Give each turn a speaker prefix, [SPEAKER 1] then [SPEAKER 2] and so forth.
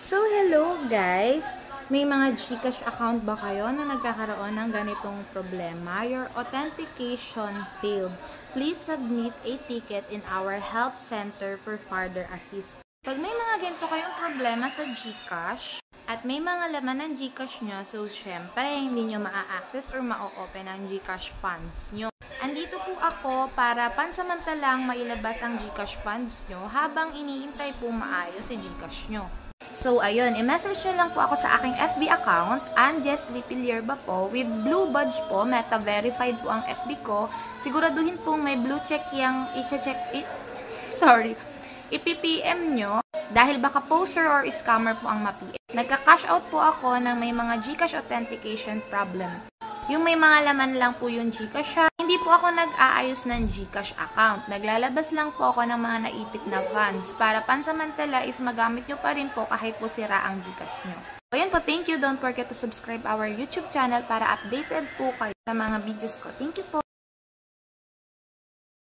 [SPEAKER 1] So, hello guys! May mga GCash account ba kayo na nagkakaroon ng ganitong problema? Your authentication failed. Please submit a ticket in our help center for further assistance. Pag may mga ganito kayong problema sa GCash at may mga laman ng GCash nyo, so syempre hindi nyo maa-access or ma-open ang GCash funds nyo. Andito po ako para pansamantalang mailabas ang GCash funds nyo habang iniintay po maayos si GCash nyo. So, ayun, i-message nyo lang po ako sa aking FB account, Anjes Lipilierba po, with blue badge po, meta-verified po ang FB ko. Siguraduhin po may blue check yung ipipm nyo, dahil baka poser or scammer po ang ma-PM. Nagka-cash out po ako ng may mga GCash authentication problem. Yung may mga laman lang po yung GCash, hindi po ako nag-aayos ng GCash account. Naglalabas lang po ako ng mga naipit na funds para pansamantala is magamit nyo pa rin po kahit po sira ang GCash nyo. So, yan po. Thank you. Don't forget to subscribe our YouTube channel para updated po kayo sa mga videos ko. Thank you po.